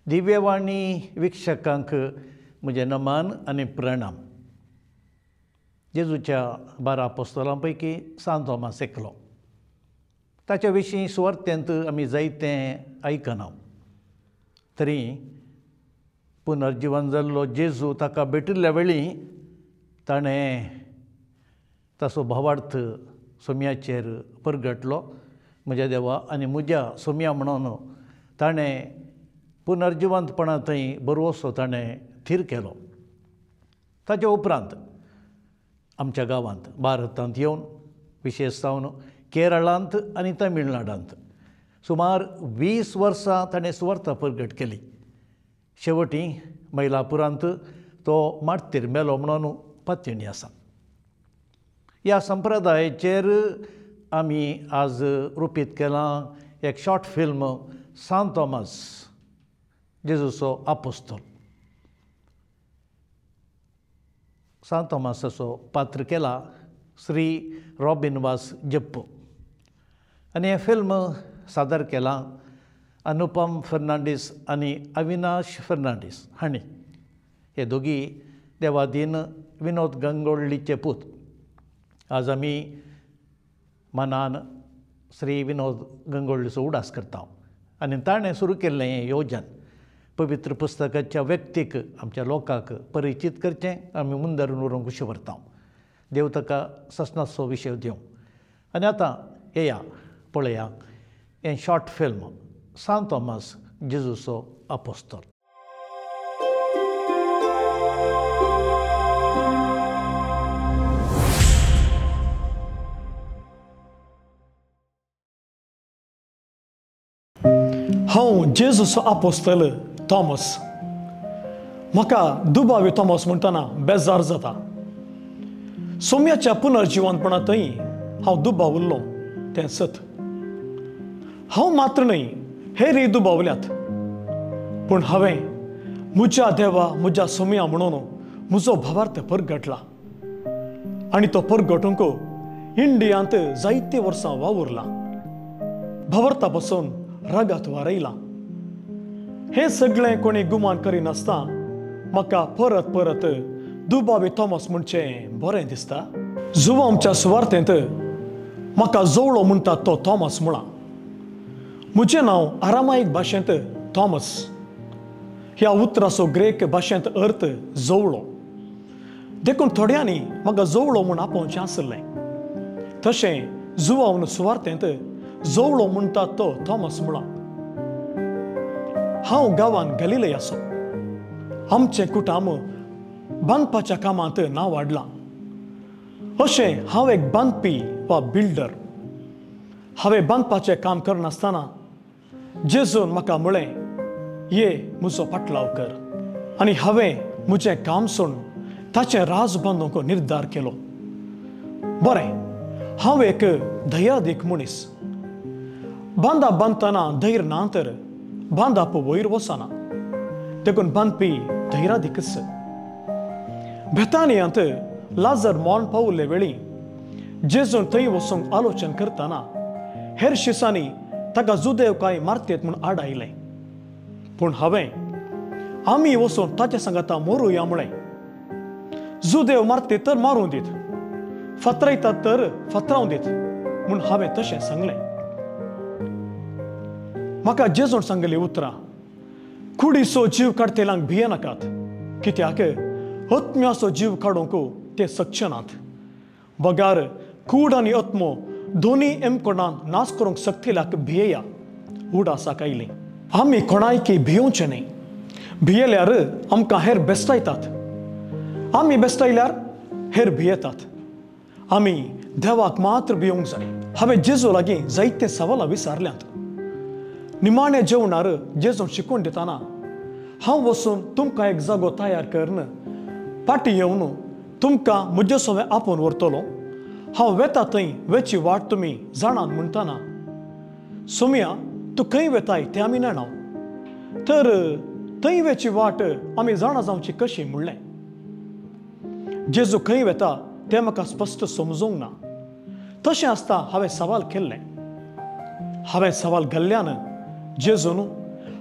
दिव्यवाणी वीक्षकांक म्हजे नमन आनी प्रणाम. जेजूच्या 12 अपोस्तलां पैकी सांत थोमास एकलो. ताच्या विशीं सुवार्थेंत आमी जायतें आयकना. तरी पुनर्जीवन जाल्लो जेजू ताका भेटिल्ल्या वेळी ताणें ताचो भावार्थ सोम्याचेर परगटलो. म्हज्या देवा आनी म्हज्या सोम्या म्हणून ताणें पुनर्जिवंतपणा थंय बरोसो ताणें थीर केलो. ताच्या उपरांत आमच्या गांवांत भारतांत येवन विशेश जावन केरळांत आनी तमिळनाडांत सुमार 20 वर्सां ताणें सुवार्ता परगट केली. शेवटी मैलापुरांत तो मार्तीर मेलो म्हणून पातयणी आसा. ह्या संप्रदायाचेर आमी आज रुपीत केलां एक शॉर्ट फिल्म सांत थोमास जेजूचो आपोस्तोल. सांत थोमासाचो पात्र केला श्री रॉबिन वास जप्पो आनी हें फिल्म सादर केलां अनुपम फर्नांडीस आनी अविनाश फर्नांडीस हांणी. हे दोगी देवादीन विनोद गंगोळ्ळीचे पूत. आज आमी मनान श्री विनोद गंगोळ्ळीचो उडास करता आनी ताणें सुरू केल्लें हें येवजन पवित्र पुस्तकाच्या व्यक्तीक आमच्या लोकांक परिचीत करचें आमी मुंदरून व्हरूंक कुशी व्हरता. देव ताका ससनाचो विशय दिवं. आनी आतां येया पळया हें शॉर्ट फिल्म सांत थोमास जेजूचो आपोस्तोल. हांव जेजूचो आपोस्तोल थॉमस. म्हाका दुबावी थॉमस म्हणटना बेजार जाता. सोम्याच्या पुनर्जिवंतपणा थंय हांव दुबाव उरलो तें सत. हांव मात्र न्हय, हेरय दुबावल्यात. पूण हांवें म्हज्या देवा म्हज्या सोम्या म्हणून म्हजो भावार्थ परगटला. आनी तो परगटूंक इंडियांत जायते वर्सां वावुरला. भावार्था पासून रागात वारयला. हें सगळें कोणी गुमान करिनासता म्हाका परत परत दुबावी थॉमस म्हणचें बरें दिसता. जुवा आमच्या सुवार्थेंत म्हाका जवळो म्हणटा तो थॉमस म्हणा. म्हजें नांव आरामायीक भाशेंत थॉमस. ह्या उतराचो ग्रेक भाशेंत अर्थ जवळो. देखून थोड्यांनी म्हाका जवळो म्हूण आपोवचें आसलें. तशें जुवावन सुवार्थेंत जवळो म्हणटा तो थॉमस म्हणा. हांव गांवांत गलिलयाचो. आमचें कुटाम बांदपाच्या कामांत नांव वाडलां. अशें हांव एक बांदपी वा बिल्डर. हांवें बांदपाचें काम करनासतना जेजून म्हाका म्हळें, ये म्हजो पाटलाव कर. आनी हांवें म्हजें काम सोडून ताचें राज बांदूंक निर्धार केलो. बरें, हांव एक धैर्यादीक मनीस. बांदा बांदतना धैर्य ना तर बांदाप वयर वचना. देखून बांदपी धैर्यादीकच. बेतानियांत लाजर मॉन पावले वेळी जेजून थंय वचूंक आलोचन करतना हेर शिसांनी ताका जुदेव कांय मारतेत म्हूण आड आयलें. पूण हांवें आमी वचून ताच्या सांगाता मरुया म्हळें. जुदेव मारते तर मारूं दीत, फातरायतात तर फातरावं दीत म्हूण हांवें तशें सांगलें. म्हाका जेजून सांगली उतरां, कुडीचो जीव काडटेल्यांक भियेनाकात, कित्याक आत्म्याचो जीव काडूंक ते सक्षम नात. बगार कूड आनी आत्मो दोनी एमकोणान नाश करूंक शकतेल्याक भियेया उडासाक आयलीं. आमी कोणायकी भियोवचें न्हय. भियेल्यार आमकां हेर बेस्तायतात. आमी बेस्तायल्यार हेर भियेतात. आमी देवाक मात्र भियोंक जाय. हांवें जेजू लागीं जायते सवालां विचारल्यांत. निमाणे जेवणार जेजून शिकवण दितना हांव वचून तुमकां एक जागो तयार करन पाटी येवन तुमकां म्हजे सोबे आपोवन व्हरतलो. हांव वेता थंय वेची वाट तुमी जाणात म्हणटना सोम्या तूं खंय वेताय तें आमी नेणाव. तर थंय वेची वाट आमी जाणा जावची कशी म्हणलें. जेजू खंय वेता तें म्हाका स्पश्ट समजूंक ना. तशें आसता हांवें सवाल केल्लें. हांवें सवाल घाल्ल्यान जेजून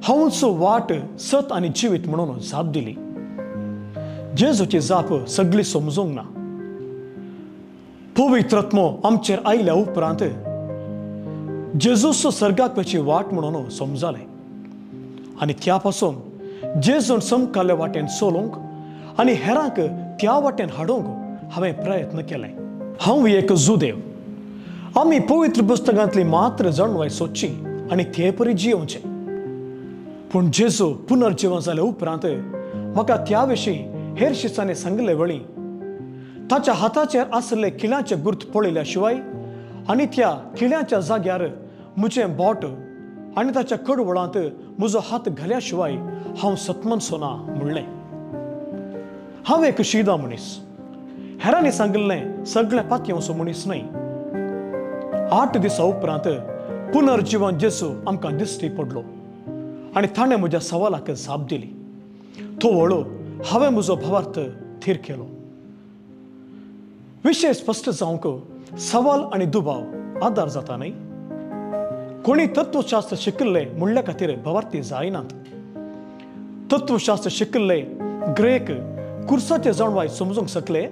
हांवचो वाट सत आनी जिवीत म्हणून जाप दिली. जेजूची जाप सगळी समजूंक ना. पवित्रत्मो आमचेर आयल्या उपरांत जेजूचो सर्गाक वची वाट म्हणून समजलें आनी त्या पासून जेजून समकाल्ल्या वाटेन चलोवंक आनी हेरांक त्या वाटेन हाडूंक हांवें प्रयत्न केले. हांव एक जुदेव. आमी पवित्र पुस्तकांतली मात्र जाणवाय सोदची आनी ते परी जियोवचें. पूण जेजू पुनर्जीवन जाल्या उपरांत म्हाका त्या विशीं हेर शिसांनी सांगले वळी ताच्या हाताचेर आसले किल्यांचे गुर्त पळयल्या शिवाय आनी त्या किल्यांच्या जाग्यार म्हजें बोट आनी ताच्या कडवळांत म्हजो हात घाल्या शिवाय हांव सतमनसो ना म्हणलें. हांव एक शिदा मनीस. हेरांनी सांगलें सगळें पातयेवचो मनीस न्हय. 8 दिसां उपरांत पुनर्जीवन जेजू आमकां दिश्टी पडलो आनी ताणें म्हज्या सवालाक जाप दिली. तो वळो हांवें म्हजो भावार्थ थीर केलो. विशय स्पश्ट जावंक सवाल आनी दुबाव आदार जाता न्हय. कोणी तत्वशास्त्र शिकिल्ले म्हणल्या खातीर भावार्थी जायनात. तत्वशास्त्र शिकिल्ले ग्रेक कुर्साचे जाणवाय समजूंक शकले.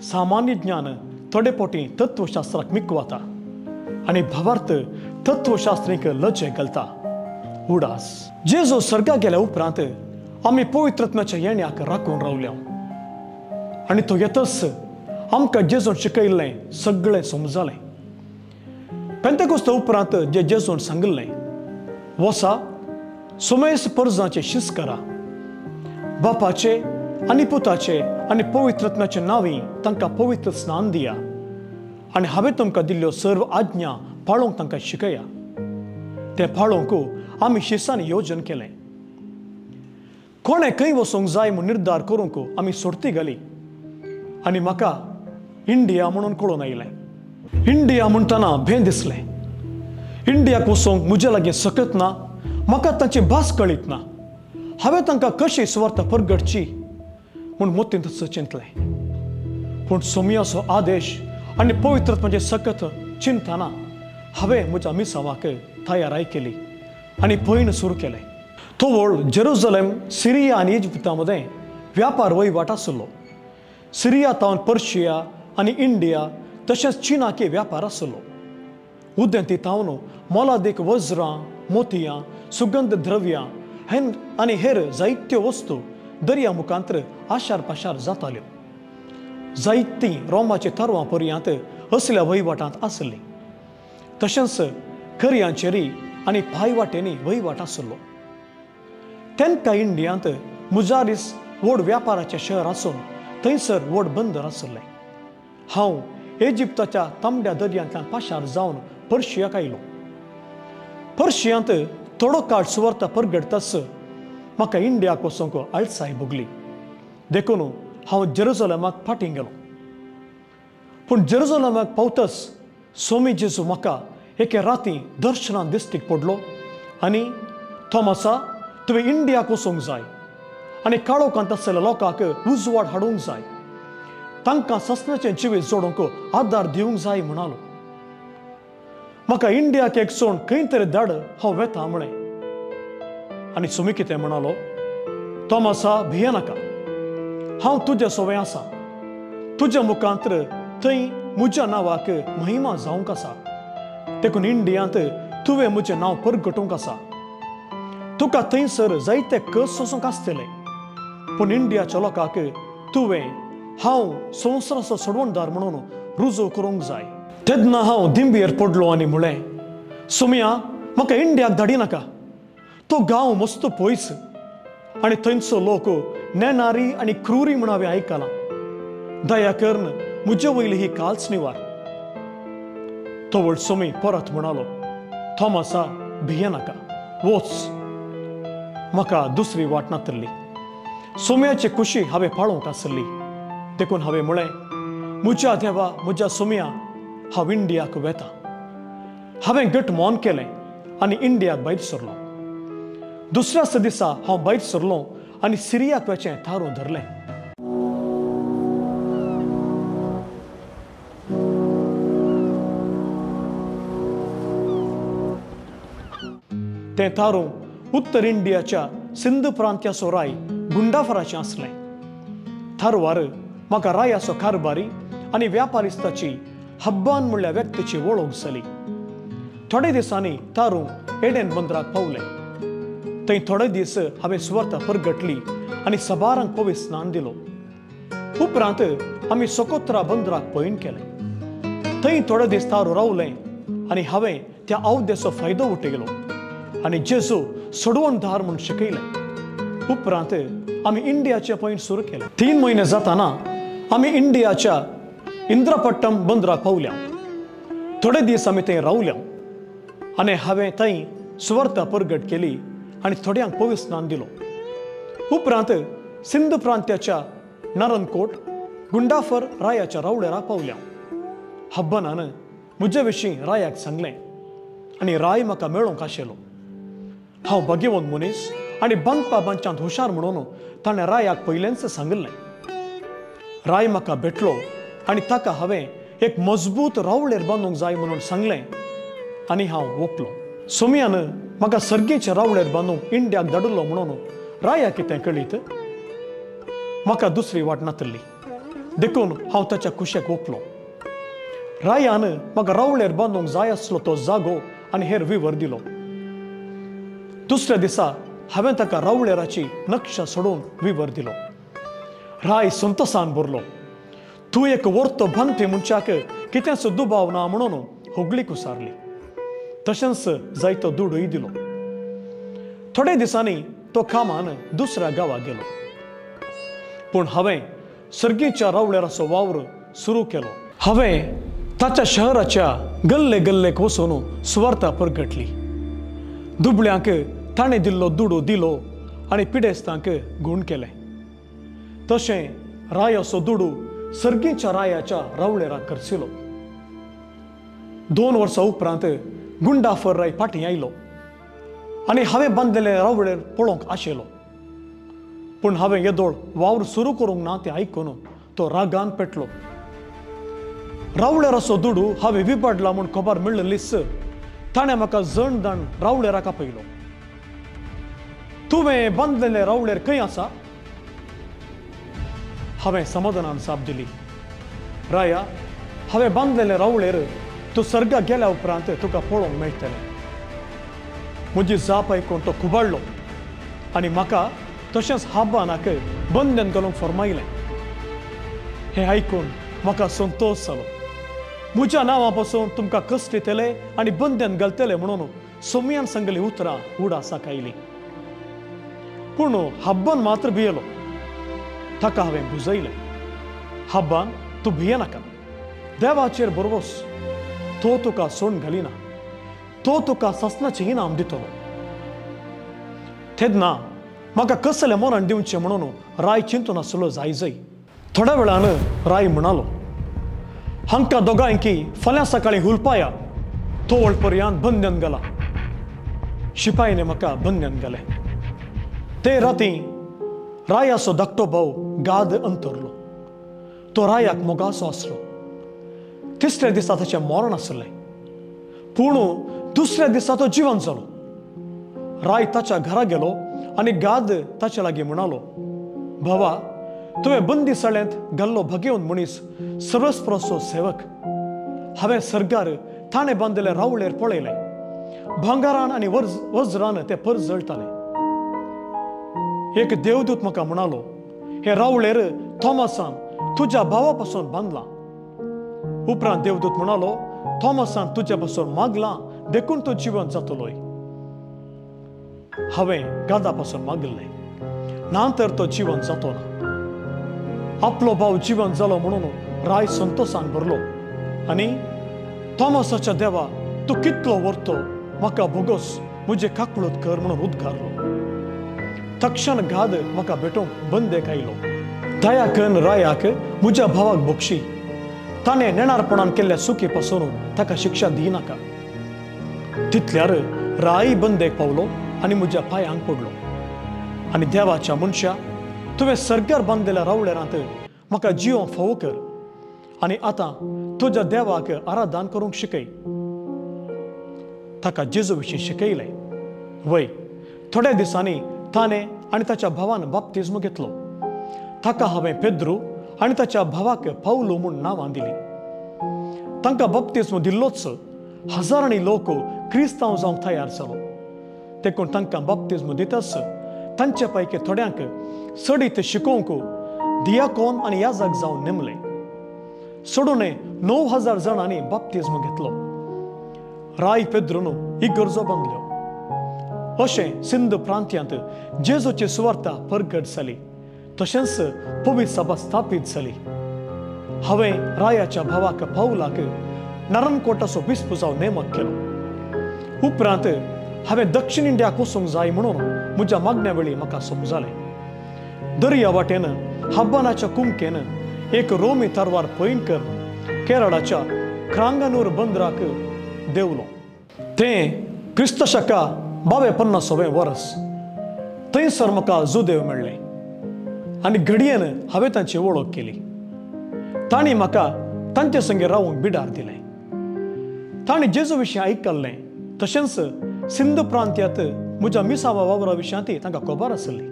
सामान्य ज्ञान थोडे पोटी तत्वशास्त्राक मिकवाता आनी भावार्थ तत्वशास्त्रीक लजे घालता. उडास. जेजू सर्गाक गेल्या उपरांत आमी पवित्रत्म्याच्या येण्याक राखून रावल्या आनी तो येतच आमकां जेजून शिकयल्लें सगळें समजलें. पेंतेकोस्त उपरांत जे जेजून सांगलें वसा सोमेस पर्जांचे शिस करा. बापाचे आनी पुताचे आनी पवित्रत्म्याचे नांवी तांकां पवित्र स्नान दिया आनी हांवें तुमकां दिल्ल्यो सर्व आज्ञा पाळोवंक तांकां शिकया. तें पाळोवंक आमी शिसांनी येवजन केलें. कोणें खंय वचूंक जाय म्हूण निर्धार करूंक आमी सोडती घाली आनी म्हाका इंडिया म्हणून कळून आयलें. इंडिया म्हणटना भें दिसलें. इंडियाक वचोंक म्हजे लागीं सकत ना. म्हाका तांची भास कळीत ना. हांवें तांकां कशी सुवार्ता परगटची म्हूण मोतींत चिंतलें. पूण सोमयाचो आदेश आनी पवित्रत्म्याचे सकत चिंतना हांवें म्हज्या मिसावाक तयाराय केली आनी पयण सुरू केलें. तो वळ जेरुसलेम, सिरिया आनी इजिप्तामध्ये व्यापार वहिवाट आसलो. सिरिया तावन पर्शिया आनी इंडिया तशेंच चीनाके व्यापार आसलो. उदेंती तावन मोलादीक वज्रां, मोतयां, सुगंध द्रव्यां आनी हेर जायत्यो वस्तू दर्या मुखांतर आशार पाशार जाताल्यो. जायतीं रोमाचे तरवां पर्यंत असल्या वहिवाटांत आसलीं. तशेंच खरयांचेरी आनी पायवाटेनी वहिवाट आसलो. तेन्का इंडियांत मुजारीस व्हड व्यापाराचें शहर आसून थंयसर व्हड बंदर आसलें. हांव इजिप्ताच्या तांबड्या दर्यांतल्यान पाशार जावन पर्शियाक आयलो. पर्शियांत थोडो काळ सुवार्ता परगडतच म्हाका इंडियाक वचूंक आळसाय भोगली. देखून हांव जेरुसलेमाक फाटीं गेलो. पूण जेरुसलेमाक पावतच सोमी जेजू म्हाका एके राती दर्शनांत दिश्टीक पडलो आनी थोमासा तुवें इंडियाक वचूंक जाय आनी काळोखांत आसलेल्या लोकांक उजवाड हाडूंक जाय. तांकां ससनाचें जिवीत जोडूंक आदार दिवंक जाय म्हणालो. म्हाका इंडियाक एक सोण खंय तरी धाड हांव वेता म्हळें. आनी सोमी कितें म्हणालो, थोमासा भिये नाका. हांव तुजे सोबे आसा. तुज्या मुखांतर थंय म्हज्या नांवाक महिमा जावंक आसा. देखून इंडियांत तुवें म्हजें नांव परगटूंक आसा. तुका थंयसर जायते कस सोसूंक आसतले. पूण इंडियाच्या लोकांक तुवें हांव संवसाराचो सोडवणदार म्हणून रुजू करूंक जाय. तेन्ना हांव दिंबयेर पडलो आनी म्हळें, सोमया म्हाका इंडियाक धाडी नाका. तो गांव मस्त पयस आनी थंयचो लोक नेणारी आनी क्रूरी म्हूण हांवें आयकलां. दया करून म्हजे वयली ही काल्स निवार. तो व्हड सोमी परत म्हणालो, थोमासा भिये नाका, वच. म्हाका दुसरी वाट नातरली. सोम्याची कुशी हांवें पाळोवंक आसली. देखून हांवें म्हळें, म्हज्या देवा, म्हज्या सोम्या, हांव इंडियाक वेता. हांवें घट मौन केलें आनी इंडियाक भायर सरलो. दुसऱ्याच दिसा हांव भायर सरलो आनी सिरियाक वचें थारून धरलें. तें थारूं उत्तर इंडियाच्या सिंध प्रांत्याचो राय गुंडाफराचें आसलें. थारवार म्हाका रायाचो कारबारी आनी व्यापारिस्ताची हब्बान म्हणल्या व्यक्तीची वळख जाली. थोडे दिसांनी तारू एडेन बंदराक पावलें. थंय थोडे दीस हांवें सुवार्ता परगटली आनी सबारांक पवित्र स्नान दिलो. उपरांत आमी सोकोत्रा बंदराक पयण केलें. थंय थोडे दीस तारू रावलें आनी हांवें त्या अवधेचो फायदो उठयलो आनी जेजू सोडवण धार म्हूण शिकयलें. उपरांत आमी इंडियाचें पयण सुरू केलें. 3 म्हयने जाताना आमी इंडियाच्या इंद्रपट्टम बंदराक पावल्या. थोडे दीस आमी थंय रावल्या आनी हांवें थंय सुवार्ता परगट केली आनी थोड्यांक पवित्र स्नान दिलो. उपरांत सिंध प्रांत्याच्या नारनकोट गुंडाफर रायाच्या रावडेराक पावल्या. हब्बानान म्हजे विशीं रायाक सांगलें आनी राय म्हाका मेळोवंक आशिल्लो. हांव भाग्यवंत मनीस आनी बांदपा बांदच्यांत हुशार म्हणून ताणें रायाक पयलेंच सांगलें. राय म्हाका भेटलो आनी ताका हांवें एक मजबूत रावळेर बांदूंक जाय म्हणून सांगलें आनी हांव ओंपलो. सोमयान म्हाका सर्गेचे रावळेर बांदूंक इंडियाक धाडलो म्हणून राया कितें कळीत म्हाका दुसरी वाट नातली. देखून हांव ताच्या कुशेक ओंपलो. रायान म्हाका रावळेर बांदूंक जाय आसलो तो जागो आनी हेर विवर दिलो. दुसऱ्या दिसा हांवें ताका रावळेराची नक्षा सोडून विवर दिलो. राय संतोसान भरलो. तूं एक वर्तो बांदपी मनशाक कितेंच दुबाव ना म्हणून होगळीक उसारली. तशेंच जायतो दुडूय दिलो. थोडे दिसांनी तो कामान दुसऱ्या गांवाक गेलो. पूण हांवें सर्गेच्या रावळेराचो वावर सुरू केलो. हांवें ताच्या शहराच्या गल्ले गल्लेक वचून सुवार्ता परगटली. दुबळ्यांक ताणें दिल्लो दुडू दिलो आनी पिडेस्तांक गूण केलें. तशें रायाचो दुडू सर्गेच्या रायाच्या रावळेराक करसिलो. 2 वर्सां उपरांत गुंडाफर राय फाटीं आयलो आनी हांवें बांदलेले रावळेर पळोवंक आशिल्लो. पूण हांवें येदोळ वावर सुरू करूंक ना तें आयकून तो रागान पेटलो. रावळेराचो दुडू हांवें विबाडला म्हूण खबर मेळ्ळलीच ताणें म्हाका जण दाण रावळेराक आपयलो. तुवें बांदलेले रावळेर खंय आसा? हांवें समाधानान जाप दिली. राया, हांवें बांदलेले रावळेर तूं सर्गाक गेल्या उपरांत तुका पळोवंक मेळटलें. म्हजी जाप आयकून तो खुबाळलो आनी म्हाका तशेंच हब्बानाक बंदन घालूंक फर्मायलें. हें आयकून म्हाका संतोश जालो. म्हज्या नांवा पासून तुमकां कश्ट येतले आनी बंदन घालतले म्हणून सोमयान सांगली उतरां उडासाक आयलीं. पूण हब्बान मात्र भियेलो. ताका हांवें बुजयलें. हब्बान, तूं भियेनाका. देवाचेर बरवस. तो तुका सोडून घालिना. तो तुका ससनाचें इनाम दितलो. तेन्ना म्हाका कसलें मरण दिवचें म्हणून राय चिंतून आसलो जायजय. थोड्या वेळान राय म्हणालो, हांकां दोगांयकी फाल्यां सकाळीं हुलपाया. तोवळ पर्यंत बंदन घाला. शिपायान म्हाका बंदन घालें. ते रातीं रायाचो धाकटो भाव गाद अंतरलो. तो रायाक मोगाचो आसलो. तिसऱ्या दिसा ताचें मरण आसलें. पूण दुसऱ्या दिसा तो जिवंत जालो. राय ताच्या घरा गेलो आनी गाद ताचे लागीं म्हणालो, भावा, तुवें बंदिशाळेंत घाल्लो भाग्यवंत मनीस सर्वस्पराचो सेवक. हांवें सर्गार ताणें बांदलेले रावळेर पळयलें. भांगारान आनी वज्रान ते पर जळटाले. एक देवदूत म्हाका म्हणालो, हे रावळेर थॉमसान तुज्या भावा पासून बांदलां. उपरांत देवदूत म्हणालो, थॉमसान तुज्या पासून मागलां देखून तो जिवंत जातलोय. हांवें गादा पासून मागलें, नांतर तो जिवंत जातो ना. आपलो भाव जिवंत जालो म्हणून राय संतोशान भरलो आनी थॉमसाच्या देवा, तूं कितलो व्हरतो म्हाका भोगोस म्हजे काकळूत कर म्हणून उद्गारलो. तक्षण गाद म्हाका भेटोवंक बंदेक आयलो. दया करून रायाक म्हज्या भावाक बक्षी. ताणें नेणारपणान केल्ल्या चुकी पासून ताका शिक्षा दिनाका. तितल्यार राय बंदेक पावलो आनी म्हज्या पांयांक पडलो आनी देवाच्या मनशा, तुवें सर्गार बांदलेल्या रावळेरांत म्हाका जिवोवंक फावो कर आनी आतां तुज्या देवाक आराधन करूंक शिकय. ताका जेजू विशीं शिकयलें. वय, थोड्या दिसांनी ताणें आनी ताच्या भावान बाप्तिस्म घेतलो. ताका हांवें पेद्रू आनी ताच्या भावाक पावलो म्हूण नांवां दिलीं. तांकां बाप्तिस्म दिल्लोच हजारांनी लोक क्रिस्तांव जावंक तयार जालो. देखून तांकां बाप्तिस्म दिताच तांचे पैकी थोड्यांक सडीत शिकोवंक दियाकोन आनी याजक जावन नेमले. सोडून 9,000 जाणांनी बाप्तिस्म घेतलो. राय पेद्रून इगर्जो बांदल्यो. अशें सिंध प्रांत्यांत जेजूची सुवार्ता परगट जाली. तशेंच पवित्र सभा स्थापीत जाली. हांवें रायाच्या भावाक पावलाक नारायणकोटाचो बिस्प जावन नेमक केलो. उपरांत हांवें दक्षिण इंडियाक वचूंक जाय म्हणून म्हज्या मागण्या वेळी म्हाका समजलें. दर्या वाटेन हब्बानाच्या कुमकेन एक रोमी तरवार पैंगकर केरळाच्या क्रांगानूर बंदराक देवलो. तें क्रिस्त शका 52 वर्स. थंयसर म्हाका जुदेव मेळ्ळे आनी घडयेन हांवें तांची वळख केली. तांणी म्हाका तांचे संगे रावूंक बिडार दिलें. तांणी जेजू विशीं आयकल्लें तशेंच सिंध प्रांत्यांत म्हज्या मिसावा वावरा विशयांतय तांकां खबर आसली.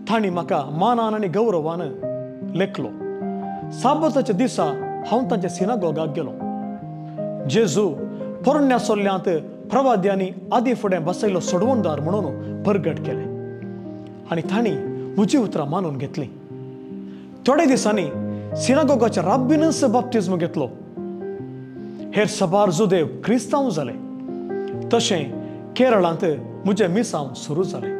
तांणी म्हाका मानान आनी गौरवान लेखलो. साबताच्या दिसा हांव तांच्या सिनागोगाक गेलो. जेजू पोरण्या सोल्ल्यांत प्रवाद्यांनी आदी फुडें बसयलो सोडवणदार म्हणून परगट केलें आनी तांणी म्हजी उतरां मानून घेतलीं. थोड्या दिसांनी सिनागोगाच्या राब्बीनच बाप्तिस्म घेतलो. हेर सबार जुदेव क्रिस्तांव जाले. तशें केरळांत म्हजें मिसांव सुरू जालें.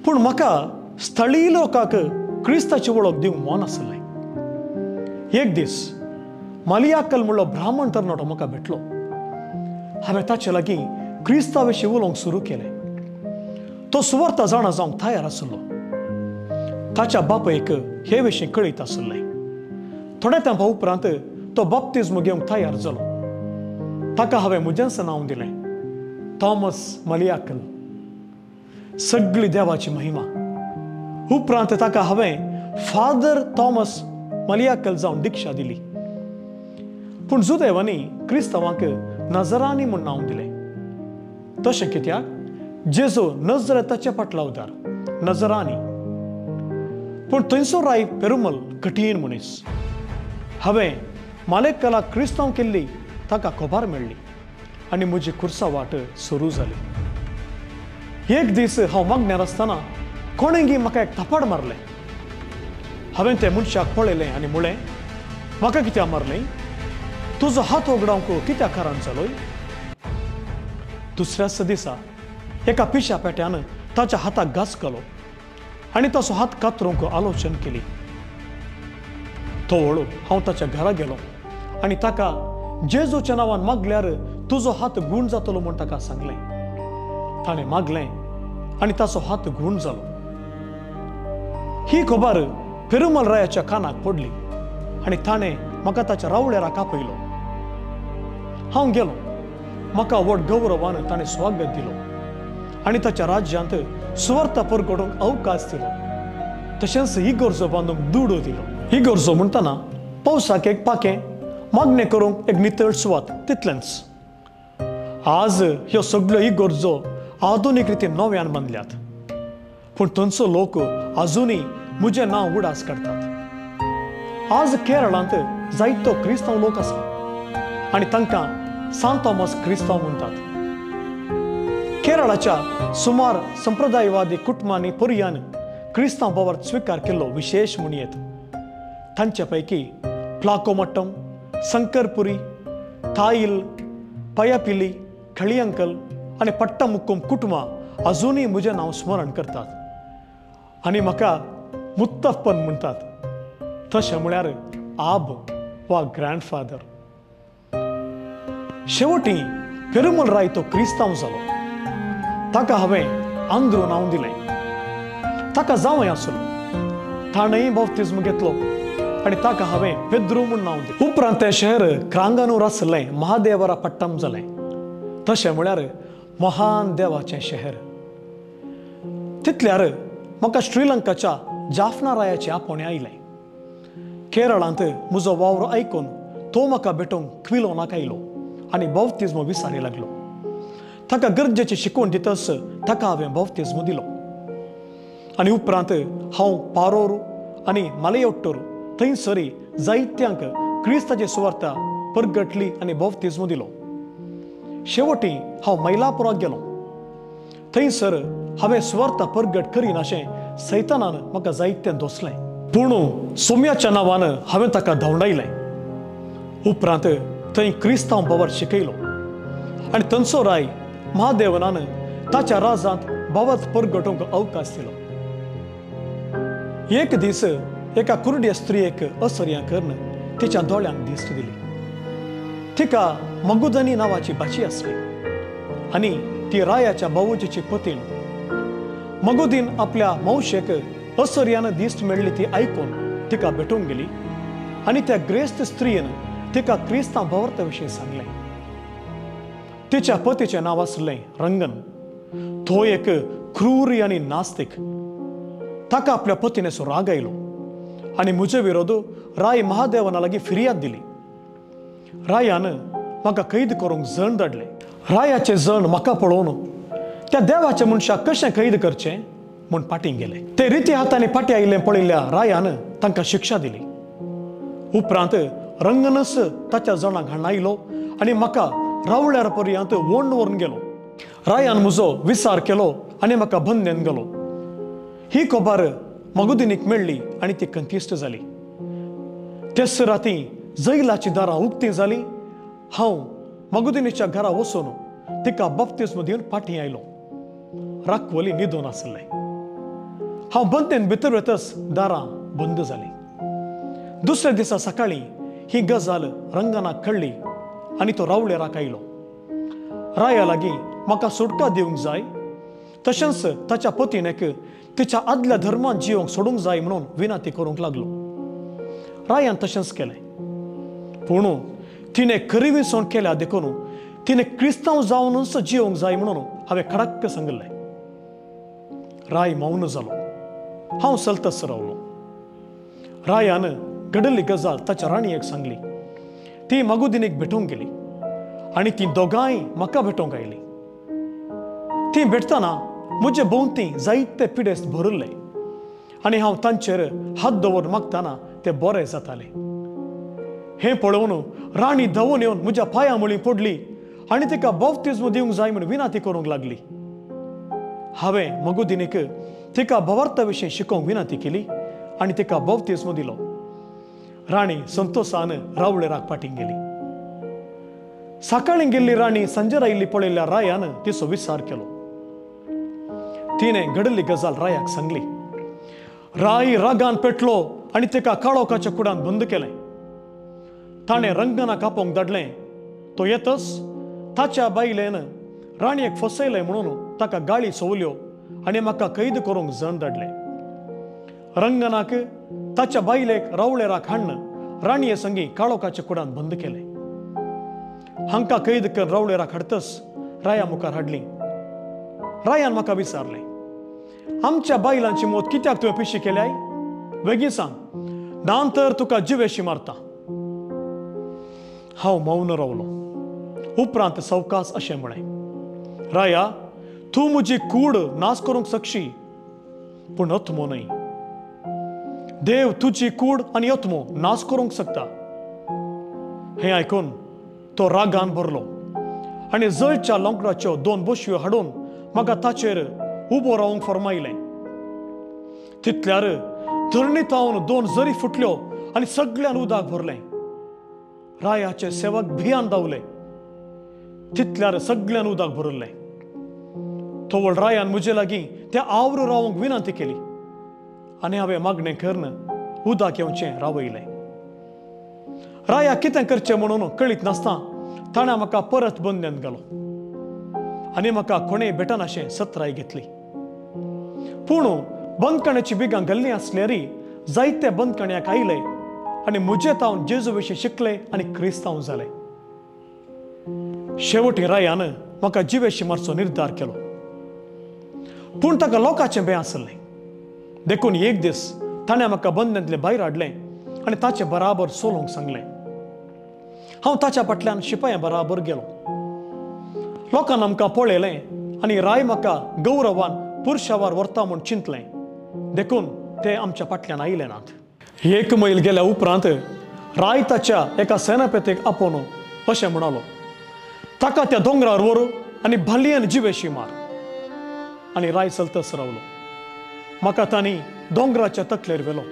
पूण म्हाका स्थळीय लोकांक क्रिस्ताची वळख दिवंक मन आसलें. एक दीस मलियाकल म्हणलो ब्राह्मण तरणाटो म्हाका भेटलो. हांवें ताचे लागीं क्रिस्ता विशीं उलोवंक सुरू केलें. तो सुवार्ता जाणा जावंक तयार आसलो. ताच्या बापायक हे विशीं कळीत आसलें. थोड्या तेंपा उपरांत तो बाप्तिस्म घेवंक तयार जालो. ताका हांवें म्हजेंच नांव दिलें, थॉमस मलियाकल. सगळी देवाची महिमा. उपरांत ताका हांवें फादर थॉमस मलियाकल जावन दिक्षा दिली. पूण जुदेवांनी क्रिस्तांवांक नजरानी म्हूण नांव दिलें. तशें कित्याक जेजू नजरेताचे पाटलावदार नजरानी. पूण थंयचो राय पेरुमल कठीण मनीस. हांवें मालेकलाक क्रिस्तांव केल्ली ताका खबर मेळ्ळी आनी म्हजी कुर्सावाट सुरू जाली. एक दीस हांव मागण्यार आसतना कोणेंगी म्हाका एक थापड मारलें. हांवें त्या मनशाक पळयलें आनी म्हळें, म्हाका कित्याक मारलें? तुजो हात ओगडावंक कित्याक कारण जालोय? दुसऱ्याच दिसा एका पिशा पेट्यान ताच्या हाताक घास घालो आनी ताचो हात कातरूंक आलोचन केली. तो वळू हांव ताच्या घरा गेलो आनी ताका जेजूच्या नांवान मागल्यार तुजो हात गूण जातलो म्हूण ताका सांगलें. ताणें मागलें आनी ताचो हात गूण जालो. ही खबर पेरुमल रायाच्या कानाक पडली आनी ताणें म्हाका ताच्या रावळेराक आपयलो. हांव गेलो. म्हाका व्हड गौरवान ताणें स्वागत दिलो आनी ताच्या राज्यांत सुवार्ता परगटूंक अवकाश दिलो. तशेंच इगर्जो बांदूंक दुडो दिलो. इगर्जो म्हणटना पावसाक एक पाकें, मागणें करूंक एक नितळ सुवात, तितलेंच. आज ह्यो सगळ्यो इगर्जो आधुनीक रितीन नव्यान बांदल्यात. पूण थंयचो लोक अजुनूय म्हजें नांव उडास काडटात. आज केरळांत जायतो क्रिस्तांव लोक आसा आनी तांकां सांत थॉमस क्रिस्तांव म्हणटात. केरळाच्या सुमार संप्रदायवादी कुटुंबांनी पर्यान क्रिस्तांव भावार्थ स्विकार केल्लो विशेष म्हूण येत. तांचे पैकी प्लाकोमट्टम, संकरपुरी, ताईल, पयापिली, खळियंकल आनी पट्टमुक्कम कुटुंबां अजुनूय म्हजें नांव स्मरण करतात आनी म्हाका मुत्तफपन म्हणटात. तशें म्हळ्यार आब वा ग्रँडफादर. शेवटी पेरुमल राय तो क्रिस्तांव जालो. ताका हांवें आंद्रू नांव दिलें. ताका जावंय आसलो. ताणेंय बाप्तिस्म घेतलो आनी ताका हांवें पेद्रू म्हूण नांव दिलें. उपरांत तें शहर क्रांगानूर आसलें महादेवरा पट्टम जालें. तशें म्हळ्यार महान देवाचें शहर. तितल्यार म्हाका श्रीलंकाच्या जाफना रायाचें आपोवणें आयलें. केरळांत म्हजो वावर आयकून तो म्हाका भेटोवंक क्विलोनाक आयलो आनी बाप्तिस्म विचारूंक लागलो. ताका गरजेची शिकवण दितस ताका हांवें बाप्तिस्मो दिलो आनी उपरांत हांव पारोर आनी मालयोट्टोर थंयसरी जायत्यांक क्रिस्ताची सुवार्ता परगटली आनी बाप्तिस्मो दिलो. शेवटी हांव मैलापुराक गेलो. थंयसर हांवें सुवार्ता परगट करीन अशें सैतानान म्हाका जायत्यान दोसलें. पूण सोम्याच्या नांवान हांवें ताका धांवडायलें. उपरांत थंय क्रिस्तांव बावर शिकयलो आनी थंयचो राय महादेवनान ताच्या राजांत बावत परगटोवंक अवकाश दिलो. एक दीस एका कुरड्या स्त्रियेक असर्यां करून तिच्या दोळ्यांक दिश्ट दिली. तिका मगुदनी नांवाची भाची आसली आनी ती रायाच्या बावूजीची पतीण. मगुदीन आपल्या मौशेक असर्यान दिश्ट मेळ्ळी ती आयकून तिका भेटूंक गेली आनी त्या ग्रेस्त स्त्रीयेन तिका क्रिस्तांव बावर्ता विशीं सांगलें. तिच्या पतीचें नांव आसलें रंगन. तो एक क्रूर आनी नास्तीक. ताका आपल्या पतीन असो राग आयलो आनी म्हजे विरोध राय महादेवाना लागीं फिर्याद दिली. रायान म्हाका कैद करूंक जण धाडले. रायाचे जण म्हाका पळोवन त्या देवाच्या मनशाक कशें कैद करचें म्हूण फाटीं गेले. ते रिती हातांनी फाटीं आयिल्लें पळयल्ल्या रायान तांकां शिक्षा दिली. उपरांत रंगनस ताच्या जणांक हाणायलो आनी म्हाका रावळ्यार पर्यंत वोंड व्हरून गेलो. रायान म्हजो विचार केलो आनी म्हाका बंदेन गेलो. ही खबर मगुदिनीक मेळ्ळी आनी ती कंतिश्ट जाली. तेच राती जैलाची दारां उक्तीं जालीं. हांव मगुदिनीच्या घरा वचून तिका बाप्तिस्मो दिवन फाटीं आयलो. राखवली न्हिदून आसलें. हांव बंदेन भितर वतच दारां बंद जालीं. दुसऱ्या दिसा सकाळीं ही गजाल रंगनाक कळ्ळी आनी तो रावळेराक आयलो. राया लागीं म्हाका सुटका दिवंक जाय तशेंच ताच्या पतीनेक तिच्या आदल्या धर्मान जिवंक सोडूंक जाय म्हणून विनंती करूंक लागलो. रायान तशेंच केलें. पूण तिने खरीविसवण केल्या देखून तिने क्रिस्तांव जावनच जिवंक जाय म्हणून हांवें खडक्क सांगलें. राय मौन जालो. हांव सलतस रावलो. रायान घडली गजाल ताच्या राणयेक सांगली. ती मगुदिनीक भेटूंक गेली आनी ती दोगांय म्हाका भेटोवंक आयली. ती भेटतना म्हजे भोंवती जायते पिडेस्त भरिल्ले आनी हांव तांचेर हात दवरून मागतना ते बरे जाताले. हें पळोवन राणी धांवून येवन म्हज्या पांयां मुळी पडली आनी तिका बाप्तिस्मो दिवंक जाय म्हूण विनंती करूंक लागली. हांवें मगुदिनीक तिका बावर्ता विशीं शिकोवंक विनंती केली आनी तिका बाप्तिस्मो दिलो. राणी संतोशान रावळेराक फाटीं गेली. सकाळीं गेल्ली राणी संजेर आयिल्ली पळयल्ल्या रायान तिचो विचार केलो. तिणें घडली गजाल रायाक सांगली. राय रागान पेटलो आनी तिका काळोखाच्या कुडांत बंद केलें. ताणें रंगनाक आपोवंक धाडलें. तो येतच ताच्या बायलेन राणयेक फसयलें म्हणून ताका गाळी सवल्यो आनी म्हाका कैद करूंक जण धाडलें. रंगनाक ताच्या बायलेक रावळेराक हाडन राणये संगी काळोखाच्या कुडांत बंद केलें. हांकां कैद करून रावळेराक हाडतच राया मुखार हाडली. रायान म्हाका विचारलें, आमच्या बायलांची मोत कित्याक तुवें पिशी केल्याय? बेगीन सांग, ना तर तुका जिवेशी मारता. हांव मौन रावलो. उपरांत सवकास अशें म्हळें, राया, तूं म्हजी कूड नाश करूंक शकशी पूण अथमो न्हय. देव तुजी कूड आनी अथमो नाश करूंक शकता. हें आयकून तो रागान भरलो आनी जळच्या लोंकडाच्यो 2 बशयो हाडून म्हाका ताचेर उबो रावंक फर्मायलें. तितल्यार धरणीतावन 2 झरी फुटल्यो आनी सगळ्यान उदक भरलें. रायाचे सेवक भियान धांवले. तितल्यार सगळ्यान उदक भरलें. तोवळ रायान म्हजे लागीं त्या आवरू रावंक विनंती केली आनी हांवें मागणें करून उदक येवचें रावयलें. राया कितें करचें म्हणून कळीत नासता ताणें म्हाका परत बंदेन घालो आनी म्हाका कोणेय भेटनाशें सत्राय घेतली. पूण बंदखण्याची बिगां घाल्लीं आसल्यारी जायते बंदखण्याक आयले आनी म्हजे तावन जेजू विशीं शिकले आनी क्रिस्तांव जाले. शेवटी रायान म्हाका जिवेशी मारचो निर्धार केलो. पूण ताका लोकांचें भंय आसलें देखून एक दीस ताणें म्हाका बंदेंतले भायर हाडलें आनी ताचे बराबर सोलोवंक सांगलें. हांव ताच्या फाटल्यान शिपायां बराबर गेलो. लोकांनी आमकां पळयलें आनी राय म्हाका गौरवान पुरुषावार व्हरता म्हूण चिंतलें, देखून ते आमच्या फाटल्यान आयले नात। 1 मैल गेल्या उपरांत राय ताच्या एका सेनापतीक आपोवन अशें म्हणालो, ताका त्या दोंगरार व्हर आनी भालयेन जिवेशी मार। आनी राय चलतच रावलो। म्हाका तांणी दोंगराच्या तकलेर व्हेलो।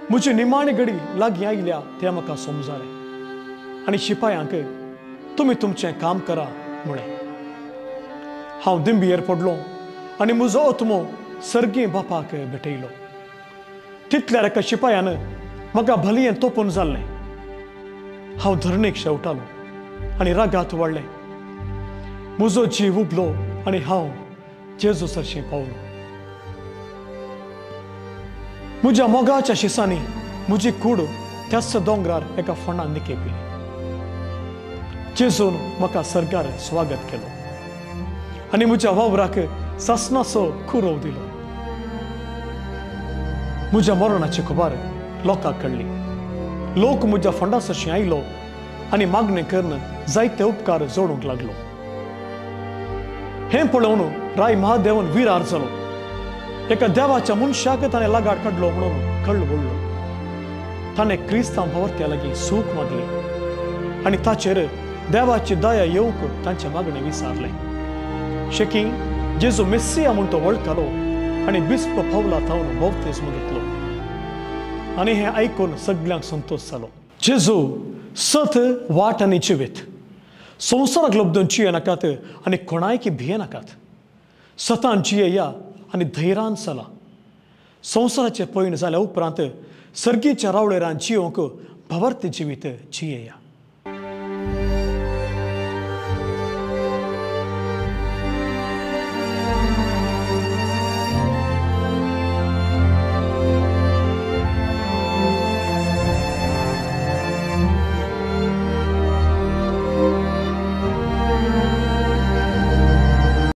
म्हजी निमाणी घडी लागीं आयल्या तें म्हाका समजलें आनी शिपायांक तुमी तुमचें काम करा म्हळें। हांव दिंबयेर पडलो आनी म्हजो आत्मो सर्गी बापाक भेटयलो। तितल्यार एका शिपायान म्हाका भलयेन तोपून जाल्लें। हांव धरणीक शेवटालो आनी रागात वाडलें। म्हजो जीव उबलो आनी हांव जेजूसाशी पावलो। म्हज्या मोगाच्या शिसांनी म्हजी कूड त्याच दोंगरार एका फोंडान निकेपली। जेजून म्हाका सर्गार स्वागत केलो आनी म्हज्या वावराक सासणाचो कुरव दिलो। म्हज्या मरणाची खबर लोकांक कळ्ळी। लोक म्हज्या फोंडासाशी आयलो आनी मागणी करून जायते उपकार जोडूंक लागलो। हें पळोवन राय महादेवन विरार जालो। एका देवाच्या मनशाक ताणें लागाड काडलो म्हणून कळवळलो। ताणें क्रिस्तांव भावर्त्या लागीं सूख मागली आनी ताचेर देवाची दया येवंक तांचे मागणें विचारलें। शेकी जेजू मेस्सिया म्हूण तो वळखलो आनी बिस्प पावला तावन बौतिस्म घेतलो आनी हें आयकून सगळ्यांक संतोश जालो। जेजू सत वाट आनी जिवीत। संवसाराक लबदून जियेनाकात आनी कोणायकी भियेनाकात। सतान जियेया आनी धैर्यान चला। संवसाराचे पैण जाल्या उपरांत सर्गीच्या रावळेरान जियोंक भावार्थी जिवीत जियेया।